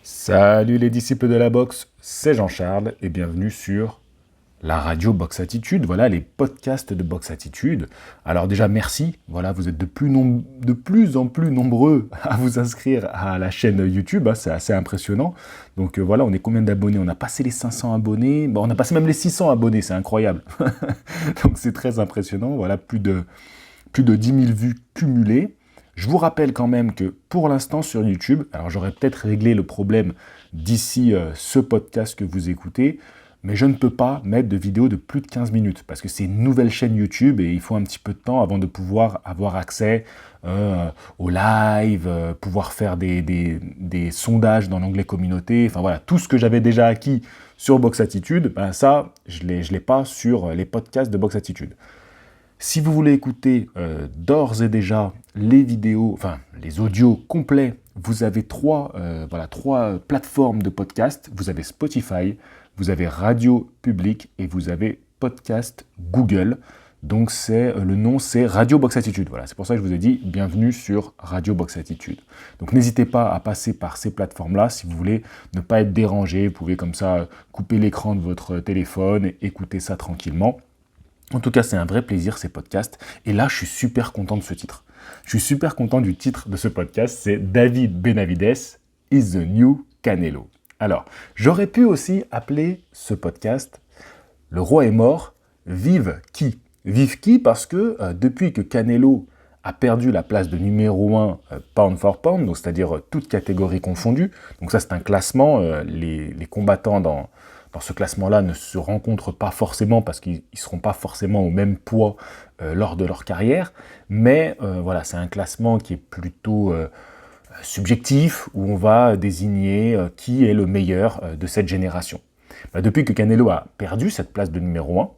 Salut les disciples de la boxe, c'est Jean-Charles et bienvenue sur la radio Boxe Attitude, voilà les podcasts de Boxe Attitude. Alors déjà merci, voilà vous êtes de plus en plus nombreux à vous inscrire à la chaîne YouTube, hein, c'est assez impressionnant. Donc voilà, on est combien d'abonnés? On a passé les 500 abonnés, bon, on a passé même les 600 abonnés, c'est incroyable. Donc c'est très impressionnant, voilà plus de 10 000 vues cumulées. Je vous rappelle quand même que pour l'instant sur YouTube, alors j'aurais peut-être réglé le problème d'ici ce podcast que vous écoutez, mais je ne peux pas mettre de vidéos de plus de 15 minutes, parce que c'est une nouvelle chaîne YouTube et il faut un petit peu de temps avant de pouvoir avoir accès au live, pouvoir faire des sondages dans l'onglet communauté, enfin voilà, tout ce que j'avais déjà acquis sur Boxe Attitude, ben ça, je l'ai pas sur les podcasts de Boxe Attitude. Si vous voulez écouter d'ores et déjà les vidéos, enfin les audios complets, vous avez trois plateformes de podcast. Vous avez Spotify, vous avez Radio Public et vous avez Podcast Google. Donc le nom c'est Radio Boxe Attitude. Voilà, c'est pour ça que je vous ai dit bienvenue sur Radio Boxe Attitude. Donc n'hésitez pas à passer par ces plateformes-là si vous voulez ne pas être dérangé. Vous pouvez comme ça couper l'écran de votre téléphone et écouter ça tranquillement. En tout cas, c'est un vrai plaisir, ces podcasts. Et là, je suis super content de ce titre. Je suis super content du titre de ce podcast. C'est David Benavides is the new Canelo. Alors, j'aurais pu aussi appeler ce podcast Le roi est mort, vive qui? Vive qui parce que depuis que Canelo a perdu la place de numéro 1 pound for pound, donc c'est-à-dire toutes catégories confondues, donc ça c'est un classement, les combattants dans ce classement-là ne se rencontrent pas forcément parce qu'ils ne seront pas forcément au même poids lors de leur carrière, mais voilà, c'est un classement qui est plutôt subjectif, où on va désigner qui est le meilleur de cette génération. Depuis que Canelo a perdu cette place de numéro 1,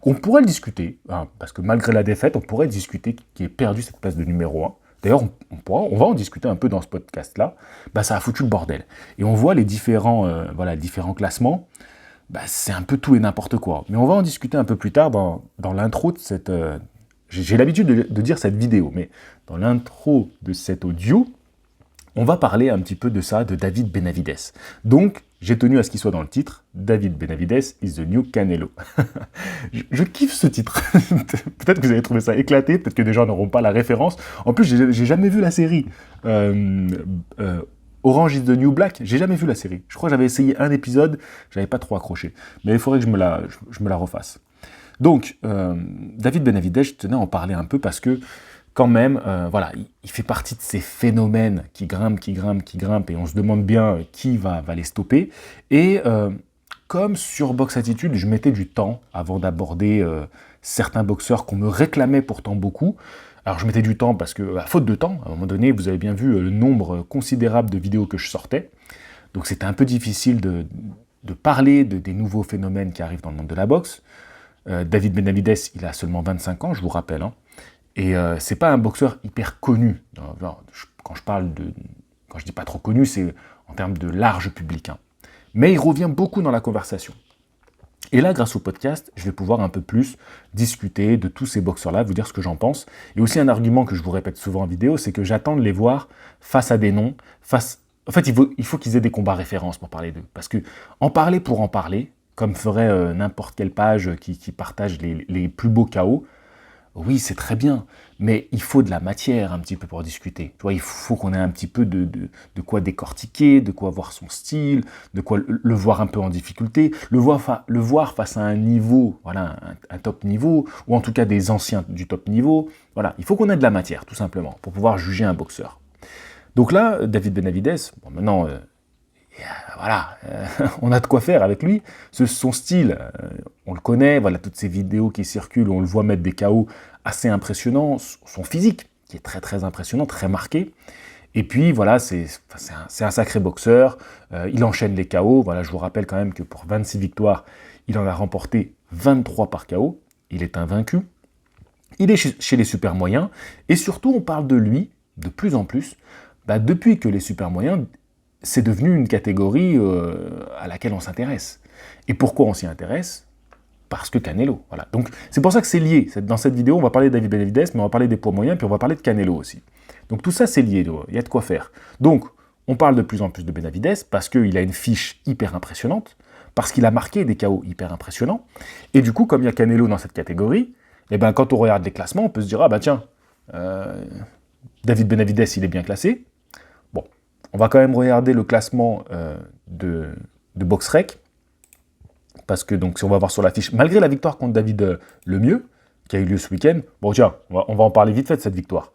on pourrait le discuter, hein, parce que malgré la défaite, on pourrait discuter qui ait perdu cette place de numéro 1. D'ailleurs, on va en discuter un peu dans ce podcast-là. Ça a foutu le bordel. Et on voit les différents classements. C'est un peu tout et n'importe quoi. Mais on va en discuter un peu plus tard dans l'intro de cette... j'ai l'habitude de dire cette vidéo, mais dans l'intro de cet audio, on va parler un petit peu de ça, de David Benavides. Donc, j'ai tenu à ce qu'il soit dans le titre, David Benavides is the new Canelo. je kiffe ce titre. Peut-être que vous allez trouver ça éclaté, peut-être que des gens n'auront pas la référence. En plus, j'ai jamais vu la série. Orange is the New Black, j'ai jamais vu la série. Je crois que j'avais essayé un épisode, j'avais pas trop accroché. Mais il faudrait que je me la refasse. Donc, David Benavides, je tenais à en parler un peu parce que, quand même, il fait partie de ces phénomènes qui grimpent, et on se demande bien qui va les stopper. Et comme sur Boxe Attitude, je mettais du temps avant d'aborder certains boxeurs qu'on me réclamait pourtant beaucoup. Alors je mettais du temps parce que, à faute de temps, à un moment donné, vous avez bien vu le nombre considérable de vidéos que je sortais. Donc c'était un peu difficile de parler des nouveaux phénomènes qui arrivent dans le monde de la boxe. David Benavides, il a seulement 25 ans, je vous rappelle. Hein. Et c'est pas un boxeur hyper connu. Quand je dis pas trop connu, c'est en termes de large public. Hein. Mais il revient beaucoup dans la conversation. Et là, grâce au podcast, je vais pouvoir un peu plus discuter de tous ces boxeurs-là, vous dire ce que j'en pense. Et aussi un argument que je vous répète souvent en vidéo, c'est que j'attends de les voir face à des noms, En fait, il faut qu'ils aient des combats références pour parler d'eux. Parce que en parler pour en parler, comme ferait n'importe quelle page qui partage les plus beaux KO, oui, c'est très bien, mais il faut de la matière un petit peu pour discuter. Tu vois, il faut qu'on ait un petit peu de quoi décortiquer, de quoi voir son style, de quoi le voir un peu en difficulté, le voir face à un niveau, voilà, un top niveau, ou en tout cas des anciens du top niveau. Voilà, il faut qu'on ait de la matière, tout simplement, pour pouvoir juger un boxeur. Donc là, David Benavides, bon, maintenant, on a de quoi faire avec lui. Son style, on le connaît, voilà, toutes ces vidéos qui circulent, on le voit mettre des KO assez impressionnants, son physique, qui est très très impressionnant, très marqué. Et puis voilà, c'est un sacré boxeur, il enchaîne les KO, voilà, je vous rappelle quand même que pour 26 victoires, il en a remporté 23 par KO, il est invaincu. Il est chez les super moyens, et surtout on parle de lui, de plus en plus, depuis que les super moyens, c'est devenu une catégorie à laquelle on s'intéresse. Et pourquoi on s'y intéresse? Parce que Canelo, voilà. Donc c'est pour ça que c'est lié. Dans cette vidéo, on va parler de David Benavides, mais on va parler des poids moyens, puis on va parler de Canelo aussi. Donc tout ça, c'est lié, il y a de quoi faire. Donc, On parle de plus en plus de Benavidez parce qu'il a une fiche hyper impressionnante, parce qu'il a marqué des KO hyper impressionnants. Et du coup, comme il y a Canelo dans cette catégorie, eh ben, quand on regarde les classements, on peut se dire, ah bah tiens, David Benavidez, il est bien classé. Bon, on va quand même regarder le classement de BoxRec, parce que donc si on va voir sur la fiche, malgré la victoire contre David Lemieux, qui a eu lieu ce week-end, bon tiens, on va en parler vite fait de cette victoire.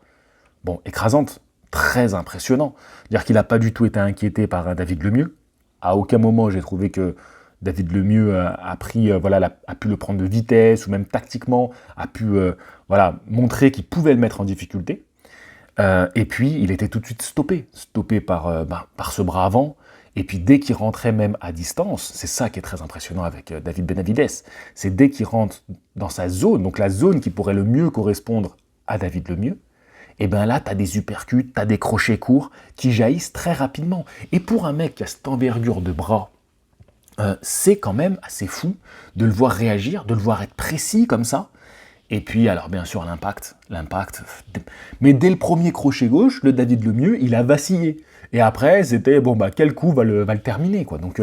Bon, écrasante, très impressionnant. Dire qu'il n'a pas du tout été inquiété par David Lemieux. À aucun moment j'ai trouvé que David Lemieux a pu le prendre de vitesse, ou même tactiquement, a pu montrer qu'il pouvait le mettre en difficulté. Et puis, il était tout de suite stoppé par ce bras avant. Et puis, dès qu'il rentrait même à distance, c'est ça qui est très impressionnant avec David Benavidez, c'est dès qu'il rentre dans sa zone, donc la zone qui pourrait le mieux correspondre à David Lemieux, et bien là, tu as des uppercuts, tu as des crochets courts qui jaillissent très rapidement. Et pour un mec qui a cette envergure de bras, c'est quand même assez fou de le voir réagir, de le voir être précis comme ça. Et puis, alors bien sûr, l'impact. Mais dès le premier crochet gauche, le David Lemieux, il a vacillé. Et après, c'était, quel coup va le terminer, quoi. Donc,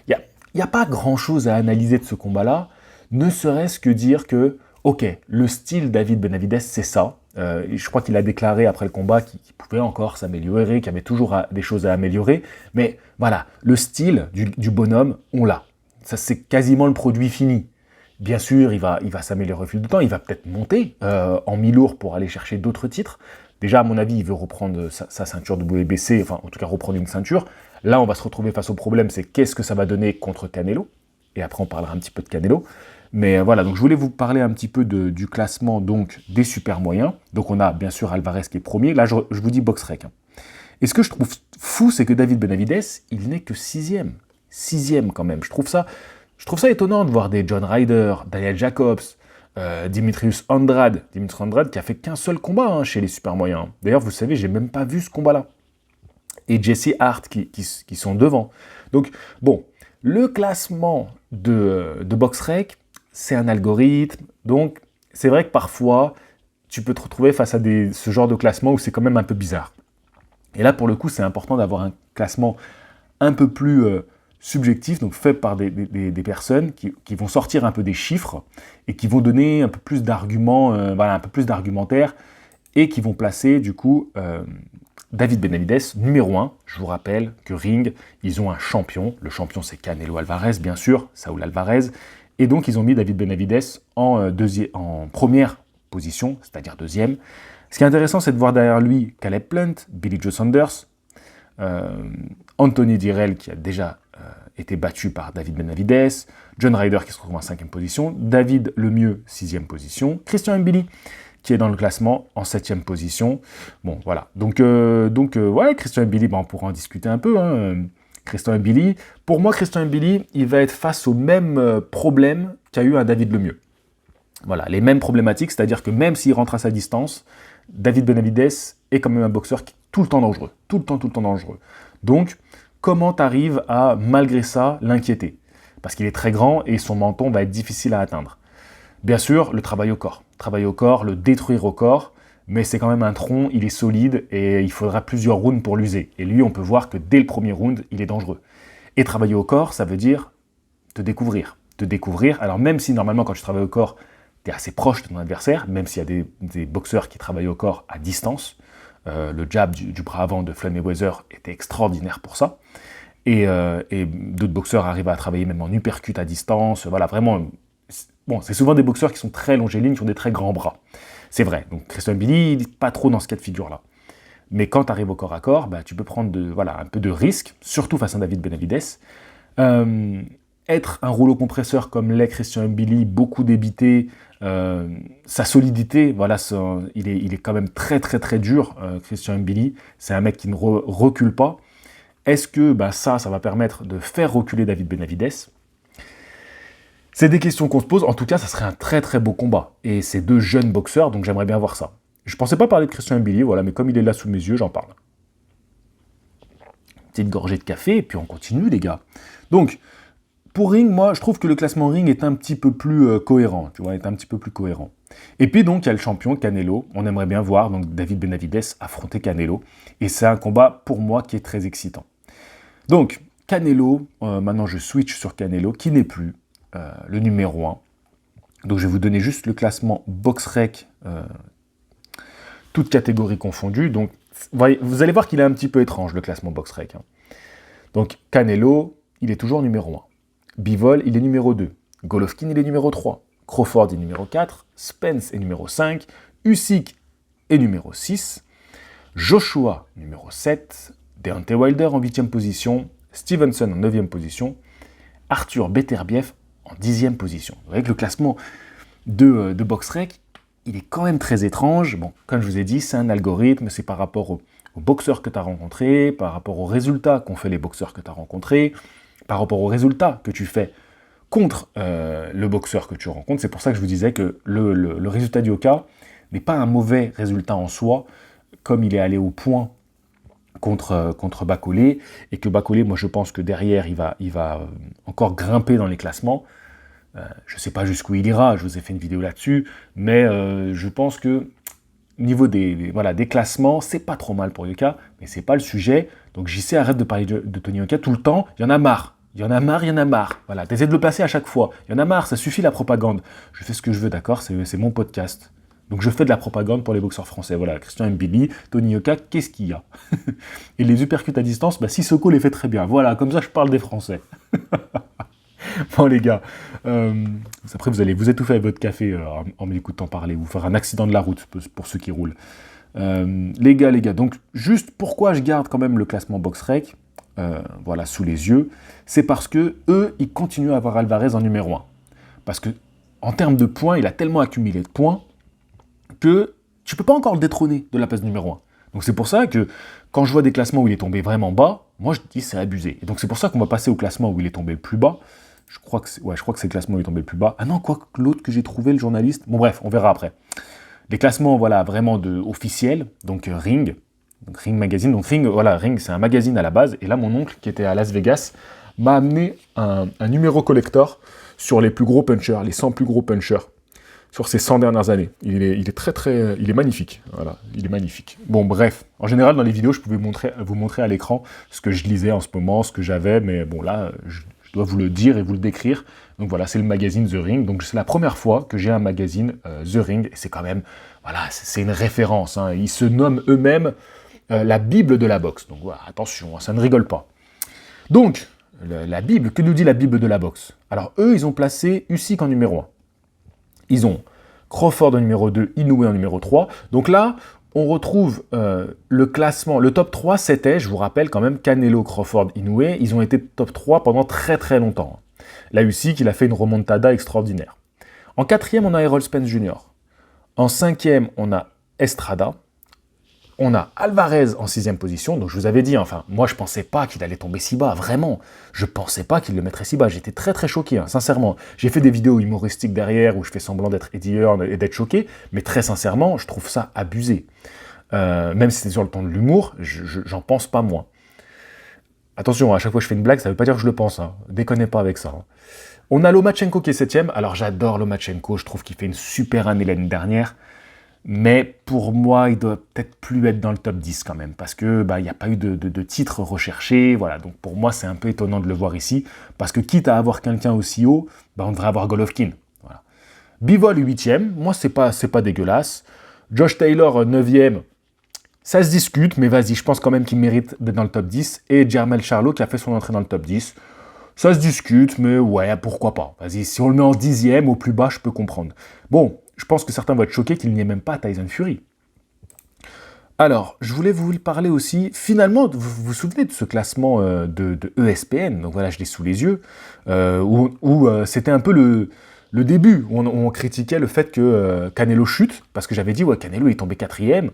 il n'y a pas grand-chose à analyser de ce combat-là, ne serait-ce que dire que, ok, le style David Benavidez, c'est ça. Je crois qu'il a déclaré après le combat qu'il pouvait encore s'améliorer, qu'il y avait toujours des choses à améliorer. Mais voilà, le style du bonhomme, on l'a. Ça, c'est quasiment le produit fini. Bien sûr, il va s'améliorer au fil du temps, il va peut-être monter en mi-lourd pour aller chercher d'autres titres. Déjà, à mon avis, il veut reprendre sa ceinture WBC, enfin, en tout cas, reprendre une ceinture. Là, on va se retrouver face au problème, c'est qu'est-ce que ça va donner contre Canelo. Et après, on parlera un petit peu de Canelo. Mais voilà, donc je voulais vous parler un petit peu du classement donc, des super moyens. Donc, on a bien sûr Alvarez qui est premier. Là, je vous dis BoxRec. Et ce que je trouve fou, c'est que David Benavidez, il n'est que sixième. Sixième, quand même. Je trouve ça étonnant de voir des John Ryder, Daniel Jacobs, Dimitrius Andrade. Dimitrius Andrade qui a fait qu'un seul combat chez les super moyens. D'ailleurs, vous savez, j'ai même pas vu ce combat-là. Et Jesse Hart qui sont devant. Donc, bon, le classement de BoxRec, c'est un algorithme. Donc, c'est vrai que parfois, tu peux te retrouver face à ce genre de classement où c'est quand même un peu bizarre. Et là, pour le coup, c'est important d'avoir un classement un peu plus subjectif, donc fait par des personnes qui vont sortir un peu des chiffres et qui vont donner un peu plus d'arguments, un peu plus d'argumentaire, et qui vont placer du coup David Benavidez numéro 1. Je vous rappelle que Ring, ils ont un champion. Le champion, c'est Canelo Alvarez, bien sûr, Saúl Alvarez. Et donc, ils ont mis David Benavidez en première position, c'est-à-dire deuxième. Ce qui est intéressant, c'est de voir derrière lui Caleb Plant, Billy Joe Saunders, Anthony Dirrell qui a déjà été battu par David Benavidez, John Ryder qui se retrouve en 5e position, David Lemieux 6e position, Christian Mbili qui est dans le classement en 7e position. Bon, voilà. Donc Christian Mbili, on pourra en discuter un peu. Christian Mbili, pour moi, Christian Mbili, il va être face au même problème qu'a eu un David Lemieux. Voilà, les mêmes problématiques, c'est-à-dire que même s'il rentre à sa distance, David Benavidez est quand même un boxeur qui est tout le temps dangereux. Tout le temps dangereux. Donc, comment tu arrives à, malgré ça, l'inquiéter? Parce qu'il est très grand et son menton va être difficile à atteindre. Bien sûr, le travail au corps. Travail au corps, le détruire au corps, mais c'est quand même un tronc, il est solide et il faudra plusieurs rounds pour l'user. Et lui, on peut voir que dès le premier round, il est dangereux. Et travailler au corps, ça veut dire te découvrir. Te découvrir, alors même si normalement quand tu travailles au corps, tu es assez proche de ton adversaire, même s'il y a des boxeurs qui travaillent au corps à distance. Le jab du bras avant de Floyd Mayweather était extraordinaire pour ça. Et d'autres boxeurs arrivent à travailler même en uppercut à distance. Voilà, vraiment. Bon, c'est souvent des boxeurs qui sont très longélignes, qui ont des très grands bras. C'est vrai. Donc Christian Mbili, il n'est pas trop dans ce cas de figure-là. Mais quand tu arrives au corps à corps, tu peux prendre un peu de risque, surtout face à David Benavidez. Être un rouleau compresseur comme l'est Christian Mbili, beaucoup débité, sa solidité, voilà, il est quand même très très très dur, Christian Mbili. C'est un mec qui ne recule pas. Est-ce que ça va permettre de faire reculer David Benavidez? C'est des questions qu'on se pose. En tout cas, ça serait un très très beau combat. Et c'est deux jeunes boxeurs, donc j'aimerais bien voir ça. Je pensais pas parler de Christian Mbili, voilà, mais comme il est là sous mes yeux, j'en parle. Petite gorgée de café, et puis on continue, les gars. Donc, pour Ring, moi, je trouve que le classement Ring est un petit peu plus cohérent, tu vois, est un petit peu plus cohérent. Et puis donc, il y a le champion, Canelo. On aimerait bien voir donc David Benavidez affronter Canelo. Et c'est un combat, pour moi, qui est très excitant. Donc, Canelo, maintenant je switch sur Canelo, qui n'est plus le numéro 1. Donc, je vais vous donner juste le classement BoxRec, toutes catégories confondues. Donc, vous allez voir qu'il est un petit peu étrange, le classement BoxRec. Donc, Canelo, il est toujours numéro 1. Bivol, il est numéro 2. Golovkin, il est numéro 3. Crawford est numéro 4. Spence est numéro 5. Usyk est numéro 6. Joshua, numéro 7. Deontay Wilder en 8e position. Stevenson en 9e position. Arthur Beterbiev en 10e position. Vous voyez que le classement de BoxRec, il est quand même très étrange. Bon, comme je vous ai dit, c'est un algorithme, c'est par rapport aux boxeurs que tu as rencontrés, par rapport aux résultats qu'ont fait les boxeurs que tu as rencontrés, par rapport aux résultats que tu fais contre le boxeur que tu rencontres. C'est pour ça que je vous disais que le résultat du Oka n'est pas un mauvais résultat en soi, comme il est allé au point contre Bacolé, et que Bacolé, moi je pense que derrière, il va encore grimper dans les classements. Je ne sais pas jusqu'où il ira, je vous ai fait une vidéo là-dessus, mais je pense que au niveau des classements, c'est pas trop mal pour Yoka, mais c'est pas le sujet. Donc JC, arrête de parler de Tony Yoka tout le temps, il y en a marre. Il y en a marre. Voilà, t'essaies de le placer à chaque fois. Il y en a marre, ça suffit la propagande. Je fais ce que je veux, d'accord, c'est mon podcast. Donc je fais de la propagande pour les boxeurs français. Voilà, Christian Mbili, Tony Yoka, qu'est-ce qu'il y a? Et les uppercuts à distance, Sissoko les fait très bien. Voilà, comme ça je parle des Français. Bon les gars, après vous allez vous étouffer avec votre café en m'écoutant parler, vous faire un accident de la route pour ceux qui roulent. Les gars, donc juste pourquoi je garde quand même le classement BoxRec, voilà, sous les yeux, c'est parce que eux, ils continuent à avoir Alvarez en numéro 1. Parce que en termes de points, il a tellement accumulé de points que tu peux pas encore le détrôner de la place numéro 1. Donc c'est pour ça que quand je vois des classements où il est tombé vraiment bas, moi je dis c'est abusé. Et donc c'est pour ça qu'on va passer au classement où il est tombé le plus bas. Je crois que c'est le classement où il est tombé le plus bas. Ah non, quoi que l'autre que j'ai trouvé, le journaliste. Bon bref, on verra après. Les classements, voilà, vraiment officiels, donc Ring Magazine. Donc Ring, c'est un magazine à la base. Et là, mon oncle, qui était à Las Vegas, m'a amené un numéro collector sur les plus gros punchers, les 100 plus gros punchers, sur ces 100 dernières années. Il est magnifique. Voilà, il est magnifique. Bon, bref. En général, dans les vidéos, je pouvais vous montrer à l'écran ce que je lisais en ce moment, ce que j'avais, mais bon, là, je dois vous le dire et vous le décrire. Donc voilà, c'est le magazine The Ring. Donc c'est la première fois que j'ai un magazine The Ring. Et c'est quand même, voilà, c'est une référence. Hein. Ils se nomment eux-mêmes la Bible de la boxe. Donc voilà, attention, ça ne rigole pas. Donc, la Bible, que nous dit la Bible de la boxe? Alors eux, ils ont placé Usyk en numéro 1. Ils ont Crawford en numéro 2, Inoue en numéro 3. Donc là, on retrouve le classement. Le top 3, c'était, je vous rappelle quand même, Canelo, Crawford, Inoue. Ils ont été top 3 pendant très très longtemps. Là, Usyk, il a fait une remontada extraordinaire. En 4e, on a Errol Spence Jr. En 5e, on a Estrada. On a Alvarez en 6e position. Donc je vous avais dit, enfin, moi je pensais pas qu'il allait tomber si bas, vraiment. Je pensais pas qu'il le mettrait si bas. J'étais très très choqué, hein, sincèrement. J'ai fait des vidéos humoristiques derrière où je fais semblant d'être Eddie Hearn et d'être choqué, mais très sincèrement, je trouve ça abusé. Même si c'est sur le ton de l'humour, j'en pense pas moins. Attention, à chaque fois que je fais une blague, ça veut pas dire que je le pense. Hein. Déconnez pas avec ça. Hein. On a Lomachenko qui est 7e. Alors j'adore Lomachenko, je trouve qu'il fait une super année l'année dernière. Mais pour moi, il doit peut-être plus être dans le top 10 quand même, parce que il n'y a pas eu de titre recherché. Voilà, donc pour moi, c'est un peu étonnant de le voir ici, parce que quitte à avoir quelqu'un aussi haut, on devrait avoir Golovkin. Voilà. Bivol 8e, moi c'est pas dégueulasse. Josh Taylor 9e, ça se discute, mais vas-y, je pense quand même qu'il mérite d'être dans le top 10. Et Jermell Charlo qui a fait son entrée dans le top 10. Ça se discute, mais ouais, pourquoi pas. Vas-y, si on le met en 10e, au plus bas, je peux comprendre. Bon, je pense que certains vont être choqués qu'il n'y ait même pas Tyson Fury. Alors, je voulais vous parler aussi, finalement, vous vous souvenez de ce classement de ESPN, donc voilà, je l'ai sous les yeux, où c'était un peu le début, où on critiquait le fait que Canelo chute, parce que j'avais dit, ouais, Canelo est tombé 4e,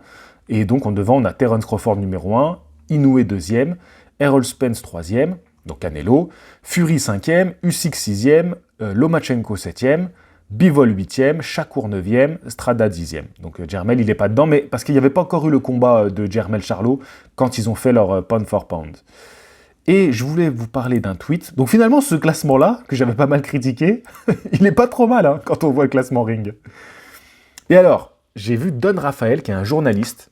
et donc devant, on a Terence Crawford numéro 1, Inoue 2e, Errol Spence 3e, donc Canelo, Fury 5e, Usyk 6e, Lomachenko 7e, Bivol 8e, Shakur 9e, Strada 10e. Donc Jermell, il n'est pas dedans, mais parce qu'il n'y avait pas encore eu le combat de Jermell Charlo quand ils ont fait leur pound for pound. Et je voulais vous parler d'un tweet. Donc finalement, ce classement-là, que j'avais pas mal critiqué, il est pas trop mal hein, quand on voit le classement Ring. Et alors, j'ai vu Don Raphaël, qui est un journaliste.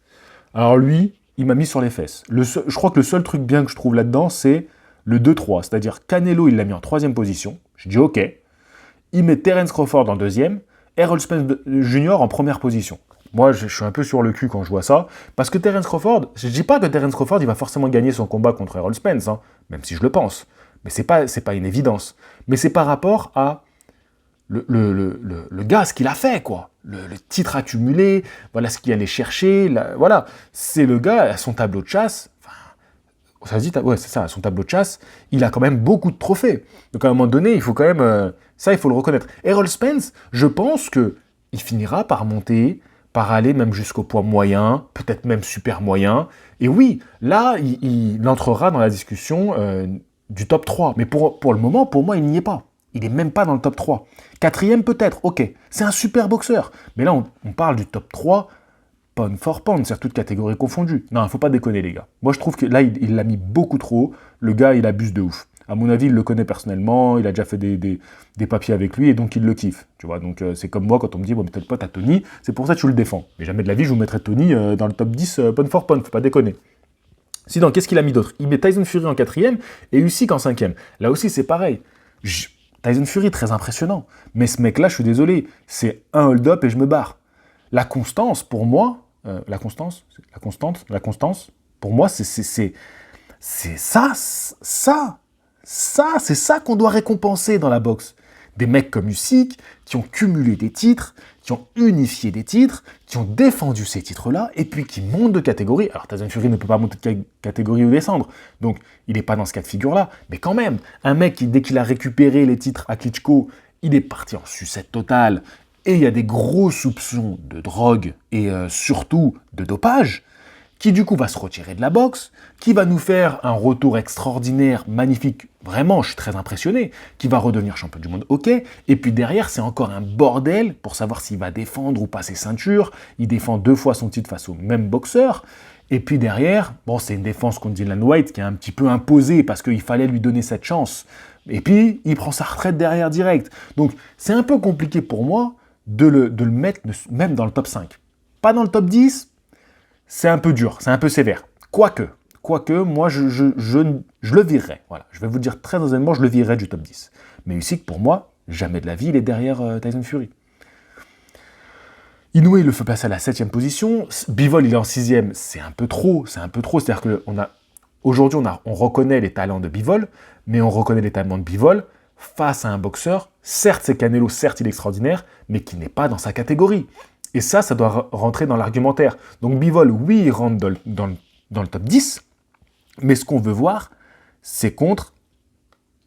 Alors lui, il m'a mis sur les fesses. Je crois que le seul truc bien que je trouve là-dedans, c'est le 2-3. C'est-à-dire Canelo, il l'a mis en 3e position. Je dis OK. Il met Terence Crawford en 2e. Errol Spence Jr. en 1re position. Moi, je suis un peu sur le cul quand je vois ça. Parce que Terence Crawford, je ne dis pas que Terence Crawford, il va forcément gagner son combat contre Errol Spence, hein, même si je le pense. Mais c'est pas une évidence. Mais c'est par rapport à le gars, ce qu'il a fait, quoi. Le titre accumulé, voilà ce qu'il allait chercher, voilà. C'est le gars, à son tableau de chasse, ça se dit, ouais, c'est ça, à son tableau de chasse, il a quand même beaucoup de trophées. Donc à un moment donné, il faut quand même, ça, il faut le reconnaître. Errol Spence, je pense que il finira par monter, par aller même jusqu'au poids moyen, peut-être même super moyen. Et oui, là, il entrera dans la discussion du top 3. Mais pour le moment, pour moi, il n'y est pas. Il n'est même pas dans le top 3. 4e peut-être, ok. C'est un super boxeur. Mais là, on parle du top 3, pound for pound, c'est-à-dire toutes catégories confondues. Non, il ne faut pas déconner, les gars. Moi, je trouve que là, il l'a mis beaucoup trop haut. Le gars, il abuse de ouf. À mon avis, il le connaît personnellement, il a déjà fait des papiers avec lui, et donc il le kiffe. Tu vois, donc c'est comme moi, quand on me dit, bon, mais t'as le pote à Tony, c'est pour ça que tu le défends. Mais jamais de la vie, je vous mettrai Tony dans le top 10 pound for pound, faut pas déconner. Sinon, qu'est-ce qu'il a mis d'autre? Il met Tyson Fury en 4e et Usyk en 5e. Là aussi, c'est pareil. Tyson Fury, très impressionnant. Mais ce mec-là, je suis désolé, c'est un hold-up et je me barre. La constance, pour moi, la constance, pour moi, c'est ça, c'est ça qu'on doit récompenser dans la boxe. Des mecs comme Usyk, qui ont cumulé des titres, qui ont unifié des titres, qui ont défendu ces titres-là, et puis qui montent de catégorie. Alors Tyson Fury ne peut pas monter de catégorie ou descendre, donc il n'est pas dans ce cas de figure-là, mais quand même, un mec qui, dès qu'il a récupéré les titres à Klitschko, il est parti en sucette totale, et il y a des gros soupçons de drogue, et surtout de dopage, qui du coup va se retirer de la boxe, qui va nous faire un retour extraordinaire, magnifique, vraiment, je suis très impressionné, qui va redevenir champion du monde, ok, et puis derrière, c'est encore un bordel pour savoir s'il va défendre ou pas ses ceintures, il défend 2 fois son titre face au même boxeur, et puis derrière, bon, c'est une défense contre Dillian Whyte qui est un petit peu imposée parce qu'il fallait lui donner cette chance, et puis il prend sa retraite derrière direct, donc c'est un peu compliqué pour moi de le mettre même dans le top 5. Pas dans le top 10, c'est un peu dur, c'est un peu sévère. Quoique, moi, je le virerais. Voilà, je vais vous dire très honnêtement, je le virerais du top 10. Mais Usyk, pour moi, jamais de la vie, il est derrière Tyson Fury. Inoue, il le fait passer à la 7e position. Bivol, il est en 6e, c'est un peu trop. C'est-à-dire qu'aujourd'hui, on reconnaît les talents de Bivol, mais on reconnaît les talents de Bivol face à un boxeur. Certes, c'est Canelo, certes, il est extraordinaire, mais qui n'est pas dans sa catégorie. Et ça doit rentrer dans l'argumentaire. Donc Bivol, oui, il rentre dans le top 10, mais ce qu'on veut voir, c'est contre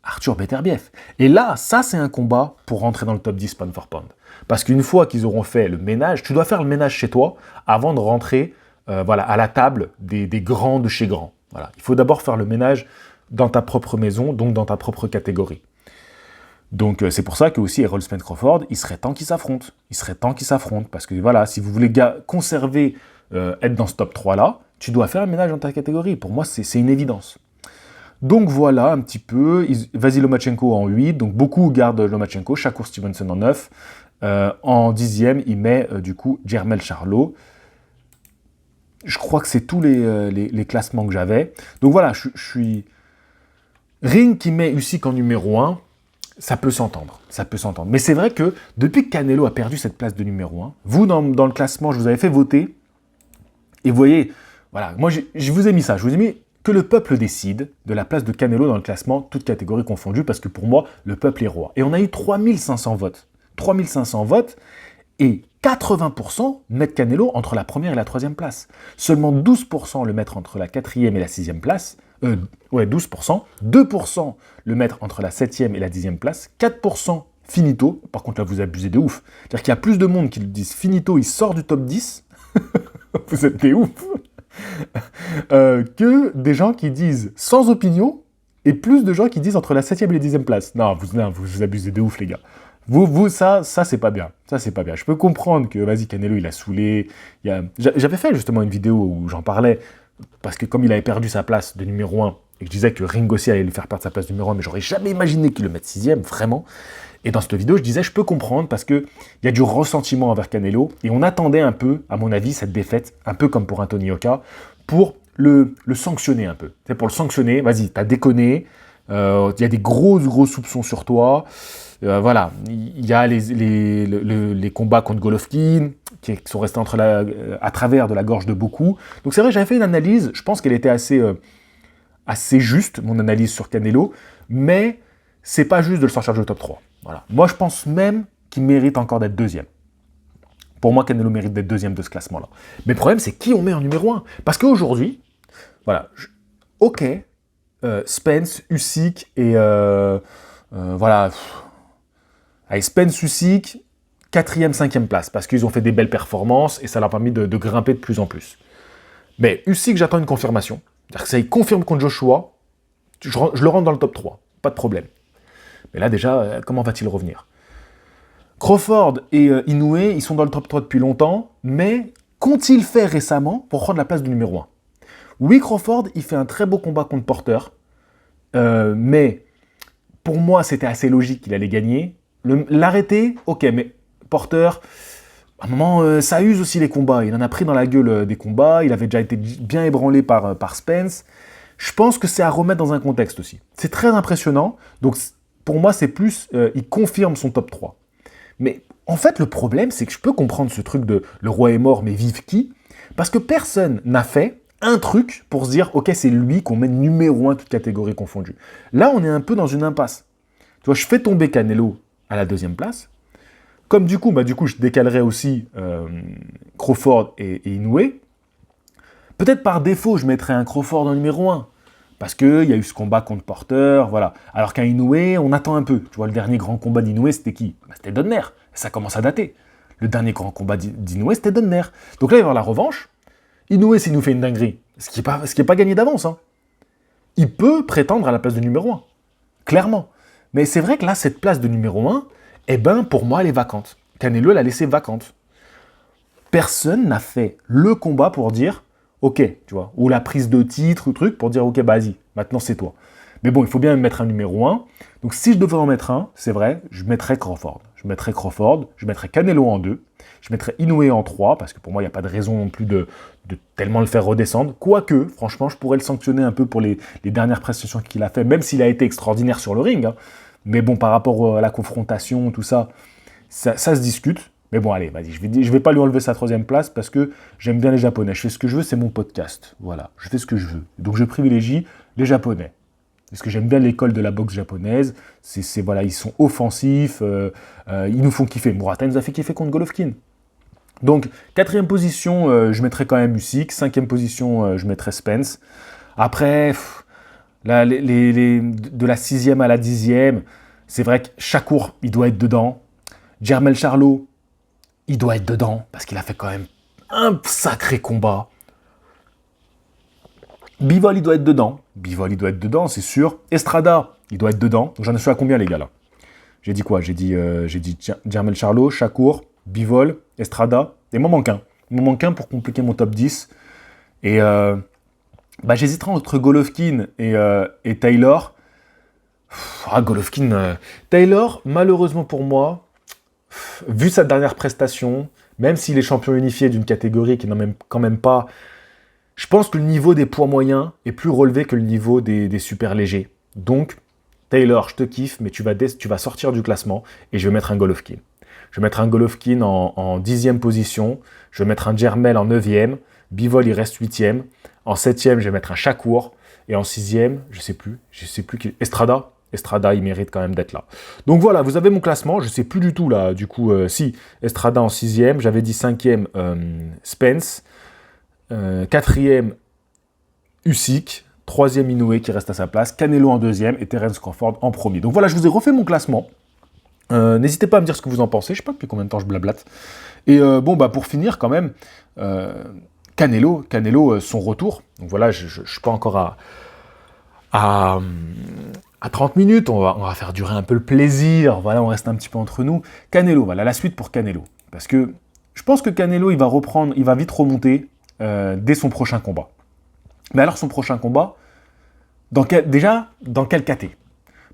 Arthur Beterbiev. Et là, ça, c'est un combat pour rentrer dans le top 10 pound for pound. Parce qu'une fois qu'ils auront fait le ménage, tu dois faire le ménage chez toi avant de rentrer à la table des grands de chez grands. Voilà. Il faut d'abord faire le ménage dans ta propre maison, donc dans ta propre catégorie. Donc c'est pour ça que aussi Errol Spence Crawford, il serait temps qu'ils s'affrontent. Parce que voilà, si vous voulez conserver, être dans ce top 3-là, tu dois faire le ménage dans ta catégorie. Pour moi, c'est une évidence. Donc voilà un petit peu. Vasily Lomachenko en 8, donc beaucoup gardent Lomachenko, Shakur Stevenson en 9. En 10e, il met du coup Jermell Charlo. Je crois que c'est tous les classements que j'avais. Donc voilà, je suis... Ring qui met Usyk en numéro 1, ça peut s'entendre. Mais c'est vrai que depuis que Canelo a perdu cette place de numéro 1, vous, dans le classement, je vous avais fait voter, et vous voyez, voilà, moi je vous ai mis ça, je vous ai mis que le peuple décide de la place de Canelo dans le classement, toutes catégories confondues, parce que pour moi, le peuple est roi. Et on a eu 3500 votes. 3500 votes, et 80% mettent Canelo entre la première et la troisième place. Seulement 12% le mettent entre la 4e et la 6e place. 12%. 2% le mettre entre la 7e et la 10e place. 4% finito. Par contre, là, vous abusez de ouf. C'est-à-dire qu'il y a plus de monde qui le disent finito, il sort du top 10. Vous êtes des ouf. Que des gens qui disent sans opinion et plus de gens qui disent entre la 7e et la 10e place. Non, vous abusez de ouf, les gars. Ça c'est pas bien. Je peux comprendre que, vas-y, Canelo, il a saoulé. J'avais fait justement une vidéo où j'en parlais, parce que comme il avait perdu sa place de numéro 1, et que je disais que Ring aussi allait lui faire perdre sa place numéro 1, mais j'aurais jamais imaginé qu'il le mette 6ème, vraiment. Et dans cette vidéo, je disais, je peux comprendre parce qu'il y a du ressentiment envers Canelo, et on attendait un peu, à mon avis, cette défaite, un peu comme pour Anthony Oka, pour le sanctionner un peu. C'est pour le sanctionner, vas-y, t'as déconné, il y a des gros soupçons sur toi, voilà, il y a les combats contre Golovkin, qui sont restés à travers de la gorge de beaucoup. Donc c'est vrai, j'avais fait une analyse, je pense qu'elle était assez juste, mon analyse sur Canelo, mais c'est pas juste de le sortir du top 3. Voilà. Moi, je pense même qu'il mérite encore d'être deuxième. Pour moi, Canelo mérite d'être deuxième de ce classement-là. Mais le problème, c'est qui on met en numéro 1. Parce qu'aujourd'hui, voilà, ok, Spence, Usyk et voilà. Allez, Spence, Usyk, 4e, 5e place, parce qu'ils ont fait des belles performances et ça leur a permis de grimper de plus en plus. Mais Usyk, j'attends une confirmation. C'est-à-dire que ça, il confirme contre Joshua, je le rentre dans le top 3, pas de problème. Mais là, déjà, comment va-t-il revenir? Crawford et Inoue, ils sont dans le top 3 depuis longtemps, mais qu'ont-ils fait récemment pour prendre la place du numéro 1? Oui, Crawford, il fait un très beau combat contre Porter, mais pour moi, c'était assez logique qu'il allait gagner. L'arrêter, ok, mais Porter, à un moment, ça use aussi les combats. Il en a pris dans la gueule des combats, il avait déjà été bien ébranlé par Spence. Je pense que c'est à remettre dans un contexte aussi. C'est très impressionnant, donc pour moi, c'est plus, il confirme son top 3. Mais en fait, le problème, c'est que je peux comprendre ce truc de le roi est mort, mais vive qui? Parce que personne n'a fait un truc pour se dire, ok, c'est lui qu'on met numéro 1, toute catégorie confondue. Là, on est un peu dans une impasse. Tu vois, je fais tomber Canelo à la 2e place. Comme du coup, je décalerai aussi Crawford et Inoue. Peut-être par défaut, je mettrais un Crawford en numéro 1. Parce qu'il y a eu ce combat contre Porter, voilà. Alors qu'un Inoue, on attend un peu. Tu vois, le dernier grand combat d'Inoue, c'était qui? C'était Donner. Ça commence à dater. Le dernier grand combat d'Inoue, c'était Donner. Donc là, il va y avoir la revanche. Inoue, s'il nous fait une dinguerie, ce qui n'est pas gagné d'avance, hein, il peut prétendre à la place de numéro 1. Clairement. Mais c'est vrai que là, cette place de numéro 1, eh ben, pour moi, elle est vacante. Canelo l'a laissée vacante. Personne n'a fait le combat pour dire, ok, tu vois, ou la prise de titre, ou truc, pour dire, ok, bah, vas-y, maintenant c'est toi. Mais bon, il faut bien mettre un numéro 1. Donc si je devais en mettre un, c'est vrai, je mettrais Crawford. Je mettrais Canelo en 2, je mettrais Inoue en 3, parce que pour moi, il n'y a pas de raison non plus de tellement le faire redescendre. Quoique, franchement, je pourrais le sanctionner un peu pour les dernières prestations qu'il a fait, même s'il a été extraordinaire sur le ring. Hein. Mais bon, par rapport à la confrontation, tout ça, ça se discute. Mais bon, allez, vas-y, je vais pas lui enlever sa 3e place parce que j'aime bien les Japonais. Je fais ce que je veux, c'est mon podcast. Voilà, je fais ce que je veux. Donc je privilégie les Japonais. Parce que j'aime bien l'école de la boxe japonaise. Voilà, ils sont offensifs, ils nous font kiffer. Murata nous a fait kiffer contre Golovkin. Donc, 4e position, je mettrais quand même Usyk. 5e position, je mettrais Spence. Après, là, de la 6e à la 10e, c'est vrai que Shakur, il doit être dedans. Jermell Charlo, il doit être dedans, parce qu'il a fait quand même un sacré combat. Bivol, il doit être dedans, c'est sûr. Estrada, il doit être dedans. Donc j'en suis à combien, les gars, là? J'ai dit quoi? J'ai dit Jermell Charlo, Shakur, Bivol, Estrada. Il m'en manque un. Il m'en manque un pour compliquer mon top 10. Et j'hésiterai entre Golovkin et Taylor. Golovkin. Taylor, malheureusement pour moi, vu sa dernière prestation, même s'il est champion unifié d'une catégorie qui n'en même quand même pas... Je pense que le niveau des poids moyens est plus relevé que le niveau des super légers. Donc, Taylor, je te kiffe, mais tu vas sortir du classement et je vais mettre un Golovkin. Je vais mettre un Golovkin en 10e position. Je vais mettre un Jermell en 9e. Bivol, il reste 8e. En 7e, je vais mettre un Shakur. Et en 6e, je sais plus qui... Estrada, il mérite quand même d'être là. Donc voilà, vous avez mon classement. Je sais plus du tout là. Du coup, si, Estrada en 6e. J'avais dit 5e, Spence. 4e, Usyk, 3e Inoue qui reste à sa place, Canelo en 2e et Terence Crawford en 1er. Donc voilà, je vous ai refait mon classement. N'hésitez pas à me dire ce que vous en pensez, je sais pas depuis combien de temps je blablate. Et pour finir quand même, Canelo, son retour. Donc voilà, je suis pas encore à 30 minutes, on va faire durer un peu le plaisir, voilà, on reste un petit peu entre nous. Canelo, voilà, la suite pour Canelo. Parce que je pense que Canelo, il va vite remonter dès son prochain combat. Mais alors son prochain combat, Déjà, dans quel caté?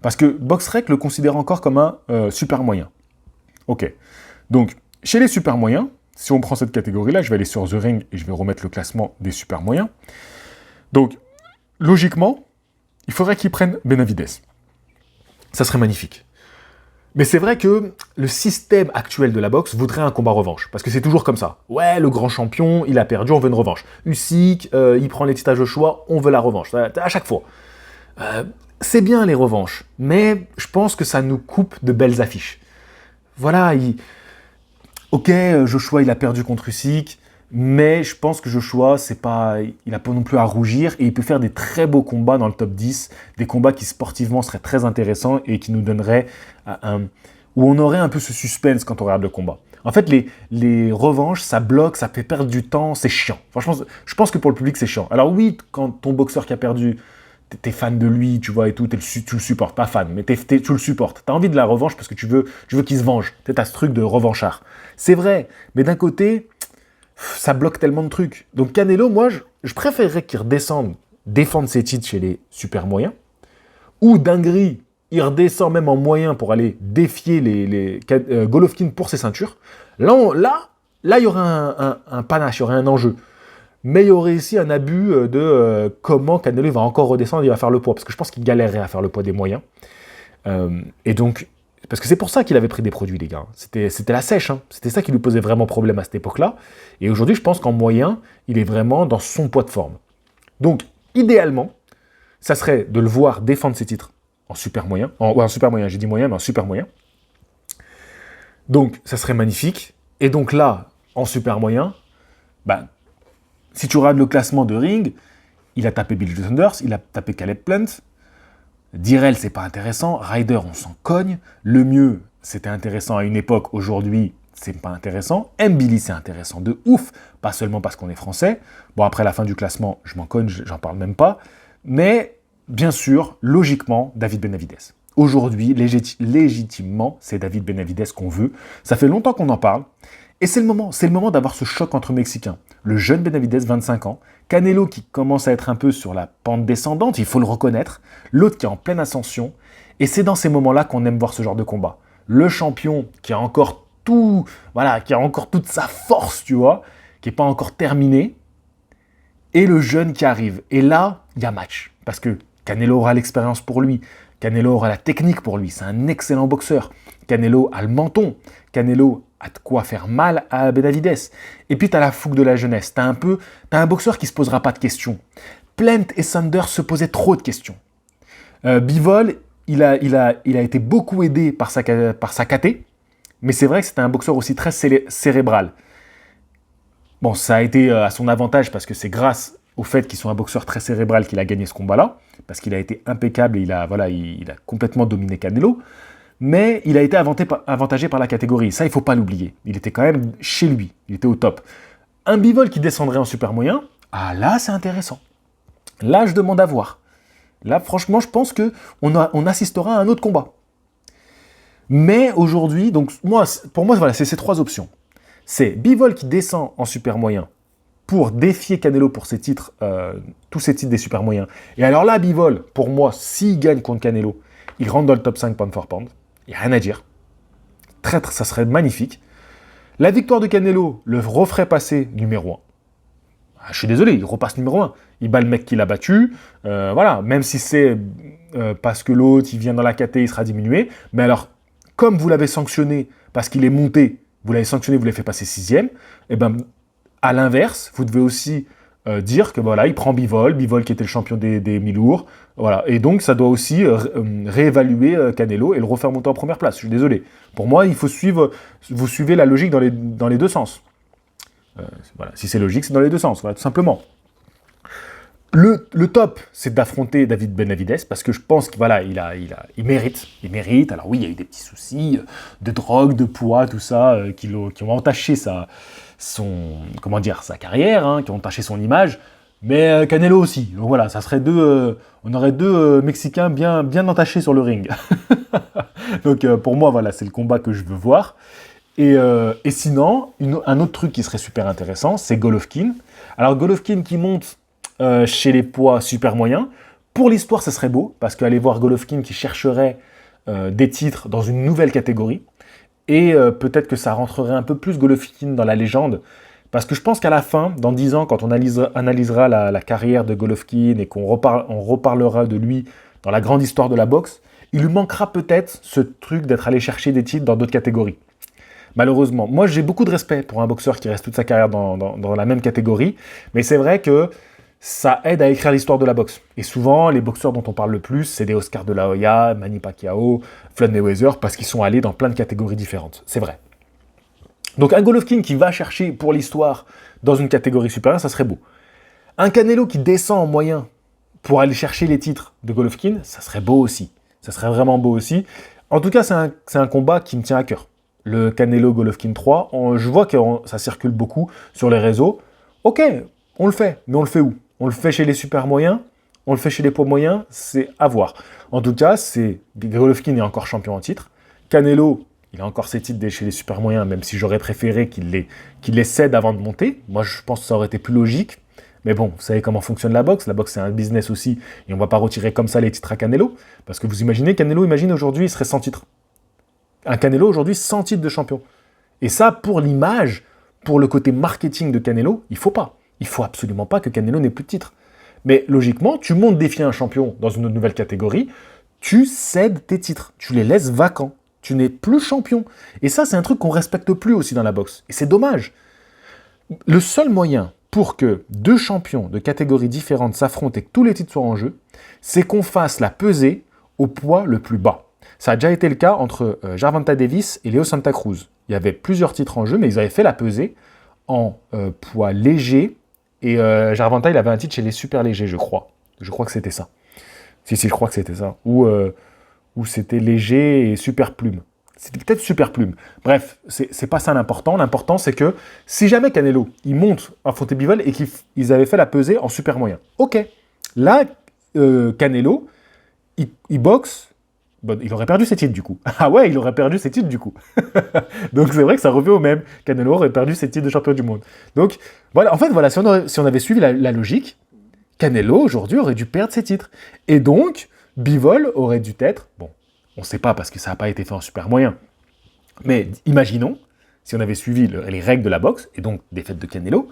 Parce que BoxRec le considère encore comme un super moyen. Ok. Donc, chez les super moyens, si on prend cette catégorie-là, je vais aller sur The Ring et je vais remettre le classement des super moyens. Donc, logiquement, il faudrait qu'ils prennent Benavidez. Ça serait magnifique. Mais c'est vrai que le système actuel de la boxe voudrait un combat revanche. Parce que c'est toujours comme ça. Ouais, le grand champion, il a perdu, on veut une revanche. Usyk, il prend les titres au choix, on veut la revanche. À chaque fois. C'est bien les revanches, mais je pense que ça nous coupe de belles affiches. Voilà, ok, Joshua, il a perdu contre Usyk, mais je pense que Joshua, il n'a pas non plus à rougir, et il peut faire des très beaux combats dans le top 10, des combats qui sportivement seraient très intéressants et qui nous donneraient où on aurait un peu ce suspense quand on regarde le combat. En fait, les revanches, ça bloque, ça fait perdre du temps, c'est chiant. Franchement, je pense que pour le public, c'est chiant. Alors oui, quand ton boxeur qui a perdu, t'es fan de lui, tu vois, et tout, tu le supportes, pas fan, mais tu le supportes. T'as envie de la revanche parce que tu veux qu'il se venge. T'as ce truc de revanchard. C'est vrai, mais d'un côté, ça bloque tellement de trucs. Donc Canelo, moi, je préférerais qu'il redescende, défendre ses titres chez les super moyens, ou dinguerie, il redescend même en moyen pour aller défier Golovkin pour ses ceintures. Là, il y aurait un panache, il y aurait un enjeu. Mais il y aurait ici un abus de comment Canelo va encore redescendre, il va faire le poids. Parce que je pense qu'il galérerait à faire le poids des moyens. Et donc, parce que c'est pour ça qu'il avait pris des produits, les gars. C'était la sèche. Hein. C'était ça qui lui posait vraiment problème à cette époque-là. Et aujourd'hui, je pense qu'en moyen, il est vraiment dans son poids de forme. Donc, idéalement, ça serait de le voir défendre ses titres en super moyen. En super moyen, j'ai dit moyen, mais en super moyen. Donc, ça serait magnifique. Et donc là, en super moyen, si tu regardes le classement de Ring, il a tapé Bill Saunders, il a tapé Caleb Plant. Direl, c'est pas intéressant. Ryder, on s'en cogne. Le mieux, c'était intéressant à une époque. Aujourd'hui, c'est pas intéressant. Mbili, c'est intéressant de ouf. Pas seulement parce qu'on est français. Bon, après la fin du classement, je m'en cogne, j'en parle même pas. Mais, bien sûr, logiquement, David Benavidez. Aujourd'hui, légitimement, c'est David Benavidez qu'on veut. Ça fait longtemps qu'on en parle. Et c'est le moment d'avoir ce choc entre Mexicains. Le jeune Benavidez, 25 ans, Canelo qui commence à être un peu sur la pente descendante, il faut le reconnaître, l'autre qui est en pleine ascension, et c'est dans ces moments-là qu'on aime voir ce genre de combat. Le champion qui a encore qui a encore toute sa force, tu vois, qui n'est pas encore terminé, et le jeune qui arrive. Et là, il y a match, parce que Canelo aura l'expérience pour lui, Canelo aura la technique pour lui, c'est un excellent boxeur. Canelo a le menton, Canelo a de quoi faire mal à Benavidez. Et puis, tu as la fougue de la jeunesse. Tu as un boxeur qui ne se posera pas de questions. Plant et Saunders se posaient trop de questions. Bivol, il a été beaucoup aidé par sa KT, mais c'est vrai que c'était un boxeur aussi très cérébral. Bon, ça a été à son avantage parce que c'est grâce au fait qu'il soit un boxeur très cérébral qu'il a gagné ce combat-là, parce qu'il a été impeccable et il a complètement dominé Canelo. Mais il a été avantagé par la catégorie. Ça, il ne faut pas l'oublier. Il était quand même chez lui. Il était au top. Un Bivol qui descendrait en super moyen, là, c'est intéressant. Là, je demande à voir. Là, franchement, je pense qu'on assistera à un autre combat. Mais aujourd'hui, donc pour moi, voilà, c'est ces trois options. C'est Bivol qui descend en super moyen pour défier Canelo pour ses titres, tous ses titres des super moyens. Et alors là, Bivol, pour moi, s'il gagne contre Canelo, il rentre dans le top 5 pound for pound. Il n'y a rien à dire. Ça serait magnifique. La victoire de Canelo le referait passer numéro 1. Je suis désolé, il repasse numéro 1. Il bat le mec qui l'a battu. Voilà, même si c'est parce que l'autre, il vient dans la KT, il sera diminué. Mais alors, comme vous l'avez sanctionné parce qu'il est monté, vous l'avez sanctionné, vous l'avez fait passer 6e, et ben, à l'inverse, vous devez aussi dire que voilà, il prend Bivol qui était le champion des mi-lourds, voilà, et donc ça doit aussi réévaluer Canelo et le refaire monter en première place. Je suis désolé. Pour moi, vous suivez la logique dans les deux sens. Voilà, si c'est logique, c'est dans les deux sens, voilà, tout simplement. Le top, c'est d'affronter David Benavidez, parce que je pense qu'il il mérite. Alors oui, il y a eu des petits soucis de drogue, de poids, tout ça, qui ont entaché sa carrière, hein, qui ont entaché son image, mais Canelo aussi. Donc voilà, ça serait on aurait deux Mexicains bien entachés sur le ring. Donc pour moi, voilà, c'est le combat que je veux voir. Et sinon, un autre truc qui serait super intéressant, c'est Golovkin. Alors Golovkin qui monte chez les poids super moyens, Pour l'histoire, ça serait beau, parce qu'aller voir Golovkin qui chercherait des titres dans une nouvelle catégorie, et peut-être que ça rentrerait un peu plus Golovkin dans la légende, parce que je pense qu'à la fin, dans 10 ans, quand on analysera la carrière de Golovkin et qu'on reparlera de lui dans la grande histoire de la boxe, il lui manquera peut-être ce truc d'être allé chercher des titres dans d'autres catégories. Malheureusement. Moi, j'ai beaucoup de respect pour un boxeur qui reste toute sa carrière dans la même catégorie, mais c'est vrai que ça aide à écrire l'histoire de la boxe. Et souvent, les boxeurs dont on parle le plus, c'est des Oscar de la Hoya, Manny Pacquiao, Floyd Mayweather, parce qu'ils sont allés dans plein de catégories différentes. C'est vrai. Donc un Golovkin qui va chercher pour l'histoire dans une catégorie supérieure, ça serait beau. Un Canelo qui descend en moyen pour aller chercher les titres de Golovkin, ça serait beau aussi. Ça serait vraiment beau aussi. En tout cas, c'est un combat qui me tient à cœur. Le Canelo Golovkin 3, je vois que ça circule beaucoup sur les réseaux. Ok, on le fait, mais on le fait où? On le fait chez les super moyens? On le fait chez les poids moyens? C'est à voir. En tout cas, Golovkin est encore champion en titre. Canelo, il a encore ses titres chez les super moyens, même si j'aurais préféré qu'il les cède avant de monter. Moi, je pense que ça aurait été plus logique. Mais bon, vous savez comment fonctionne la boxe. La boxe, c'est un business aussi. Et on ne va pas retirer comme ça les titres à Canelo. Parce que vous imaginez, Canelo, aujourd'hui, il serait sans titre. Un Canelo, aujourd'hui, sans titre de champion. Et ça, pour l'image, pour le côté marketing de Canelo, il faut pas. Il faut absolument pas que Canelo n'ait plus de titre. Mais logiquement, tu montes défier un champion dans une autre nouvelle catégorie, tu cèdes tes titres. Tu les laisses vacants. Tu n'es plus champion. Et ça, c'est un truc qu'on respecte plus aussi dans la boxe. Et c'est dommage. Le seul moyen pour que deux champions de catégories différentes s'affrontent et que tous les titres soient en jeu, c'est qu'on fasse la pesée au poids le plus bas. Ça a déjà été le cas entre Gervonta Davis et Leo Santa Cruz. Il y avait plusieurs titres en jeu, mais ils avaient fait la pesée en poids léger. Et Gervonta, il avait un titre chez les super légers, je crois. Je crois que c'était ça. Si, je crois que c'était ça. Ou c'était léger et super plume. C'était peut-être super plume. Bref, c'est pas ça l'important. L'important, c'est que si jamais Canelo, il monte affronter Bivol et qu'ils avaient fait la pesée en super moyen. Ok. Là, Canelo, il boxe. Bon, il aurait perdu ses titres du coup. Ah ouais, il aurait perdu ses titres du coup. Donc c'est vrai que ça revient au même. Canelo aurait perdu ses titres de champion du monde. Donc voilà, en fait, voilà, si on avait suivi la logique, Canelo aujourd'hui aurait dû perdre ses titres. Et donc, Bivol aurait dû être, bon, on ne sait pas parce que ça n'a pas été fait en super moyen, mais imaginons, si on avait suivi les règles de la boxe, et donc des fêtes de Canelo,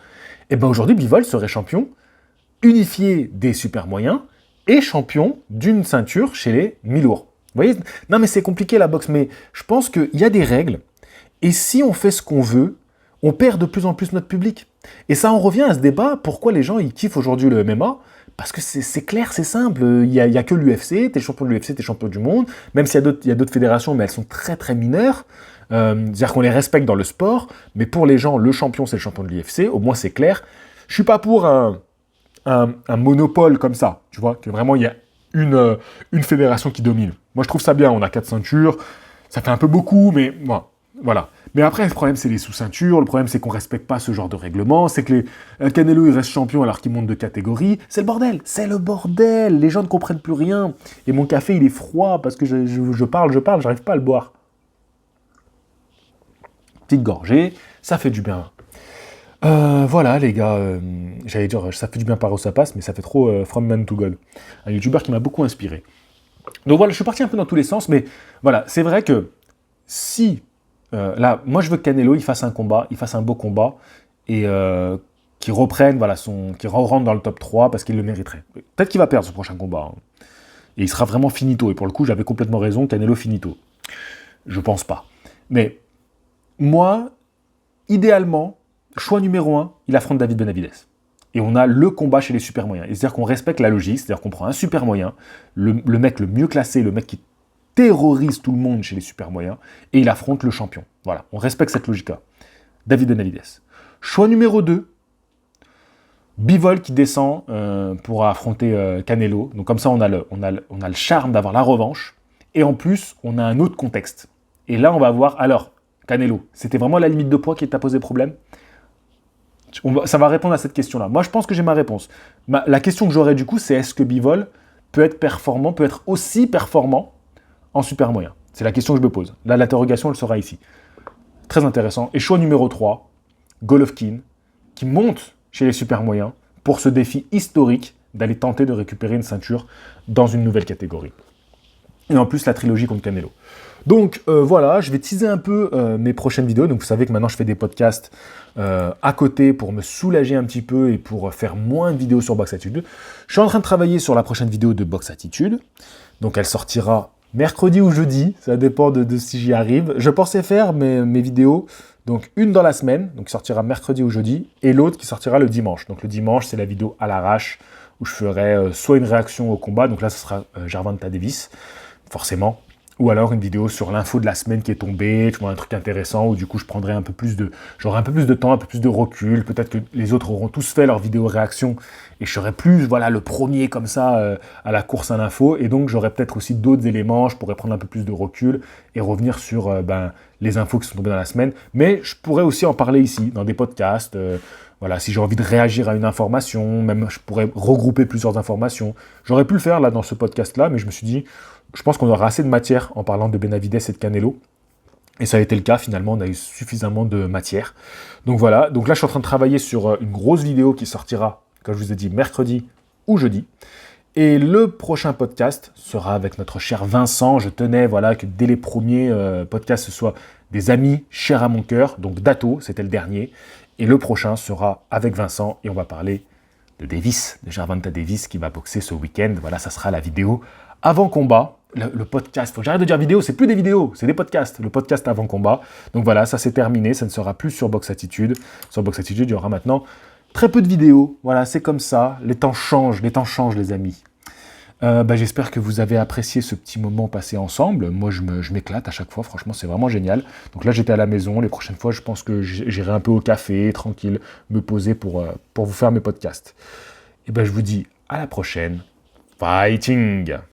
et bien aujourd'hui, Bivol serait champion unifié des super moyens et champion d'une ceinture chez les mi-lourds. Vous voyez? Non mais c'est compliqué la boxe, mais je pense qu'il y a des règles, et si on fait ce qu'on veut, on perd de plus en plus notre public. Et ça en revient à ce débat, pourquoi les gens ils kiffent aujourd'hui le MMA? Parce que c'est clair, c'est simple, il n'y a que l'UFC, t'es champion de l'UFC, t'es champion du monde, même s'il y a d'autres fédérations, mais elles sont très très mineures, c'est-à-dire qu'on les respecte dans le sport, mais pour les gens, le champion c'est le champion de l'UFC, au moins c'est clair. Je suis pas pour un monopole comme ça, tu vois, que vraiment il y a une fédération qui domine. Moi je trouve ça bien, on a 4 ceintures, ça fait un peu beaucoup, mais bon, voilà. Mais après, le problème, c'est les sous-ceintures, le problème, c'est qu'on respecte pas ce genre de règlement, c'est que Canelo, il reste champion alors qu'il monte de catégorie. C'est le bordel, les gens ne comprennent plus rien. Et mon café, il est froid parce que je parle, j'arrive pas à le boire. Petite gorgée, ça fait du bien. Voilà, les gars, j'allais dire, ça fait du bien par où ça passe, mais ça fait trop From Man to God. Un youtubeur qui m'a beaucoup inspiré. Donc voilà, je suis parti un peu dans tous les sens, mais voilà, c'est vrai que si... là, moi je veux que Canelo il fasse un combat, il fasse un beau combat et qu'il reprenne, voilà, qu'il rentre dans le top 3 parce qu'il le mériterait. Peut-être qu'il va perdre ce prochain combat. Hein. Et il sera vraiment finito. Et pour le coup, j'avais complètement raison, Canelo finito. Je pense pas. Mais moi, idéalement, choix numéro 1, il affronte David Benavidez. Et on a le combat chez les super moyens. C'est-à-dire qu'on respecte la logique, c'est-à-dire qu'on prend un super moyen, le mec le mieux classé, le mec qui terrorise tout le monde chez les super moyens, et il affronte le champion. Voilà, on respecte cette logique-là. David Benavidez. Choix numéro 2, Bivol qui descend pour affronter Canelo. Donc comme ça, on a le charme d'avoir la revanche, et en plus, on a un autre contexte. Et là, on va voir, alors, Canelo, c'était vraiment la limite de poids qui t'a posé problème? Ça va répondre à cette question-là. Moi, je pense que j'ai ma réponse. La question que j'aurais du coup, c'est est-ce que Bivol peut être aussi performant en super moyen? C'est la question que je me pose. Là, l'interrogation, elle sera ici. Très intéressant. Et choix numéro 3, Golovkin, qui monte chez les super moyens pour ce défi historique d'aller tenter de récupérer une ceinture dans une nouvelle catégorie. Et en plus, la trilogie contre Canelo. Donc voilà, je vais teaser un peu mes prochaines vidéos. Donc vous savez que maintenant je fais des podcasts à côté pour me soulager un petit peu et pour faire moins de vidéos sur Box Attitude. Je suis en train de travailler sur la prochaine vidéo de Box Attitude. Donc elle sortira mercredi ou jeudi, ça dépend de si j'y arrive. Je pensais faire mes vidéos, donc une dans la semaine, donc qui sortira mercredi ou jeudi, et l'autre qui sortira le dimanche. Donc le dimanche, c'est la vidéo à l'arrache, où je ferai soit une réaction au combat, donc là ce sera Gervonta Davis, forcément, ou alors une vidéo sur l'info de la semaine qui est tombée, tu vois, un truc intéressant, où du coup je prendrai j'aurai un peu plus de temps, un peu plus de recul, peut-être que les autres auront tous fait leur vidéo réaction, et je serai plus, voilà, le premier comme ça à la course à l'info, et donc j'aurai peut-être aussi d'autres éléments, je pourrais prendre un peu plus de recul, et revenir sur les infos qui sont tombées dans la semaine, mais je pourrais aussi en parler ici, dans des podcasts, voilà, si j'ai envie de réagir à une information, même je pourrais regrouper plusieurs informations. J'aurais pu le faire là dans ce podcast-là, mais je me suis dit, je pense qu'on aura assez de matière en parlant de Benavidez et de Canelo. Et ça a été le cas finalement, on a eu suffisamment de matière. Donc voilà, donc là je suis en train de travailler sur une grosse vidéo qui sortira, comme je vous ai dit, mercredi ou jeudi. Et le prochain podcast sera avec notre cher Vincent. Je tenais voilà, que dès les premiers podcasts, ce soit des amis chers à mon cœur. Donc Dato, c'était le dernier. Et le prochain sera avec Vincent et on va parler de Davis, de Gervonta Davis qui va boxer ce week-end. Voilà, ça sera la vidéo avant combat. Le podcast, faut que j'arrête de dire vidéo, c'est plus des vidéos, c'est des podcasts. Le podcast avant combat. Donc voilà, ça c'est terminé, ça ne sera plus sur Box Attitude. Sur Box Attitude, il y aura maintenant très peu de vidéos. Voilà, c'est comme ça. Les temps changent les amis. J'espère que vous avez apprécié ce petit moment passé ensemble. Moi, je m'éclate à chaque fois. Franchement, c'est vraiment génial. Donc là, j'étais à la maison. Les prochaines fois, je pense que j'irai un peu au café, tranquille, me poser pour vous faire mes podcasts. Et je vous dis à la prochaine. Fighting!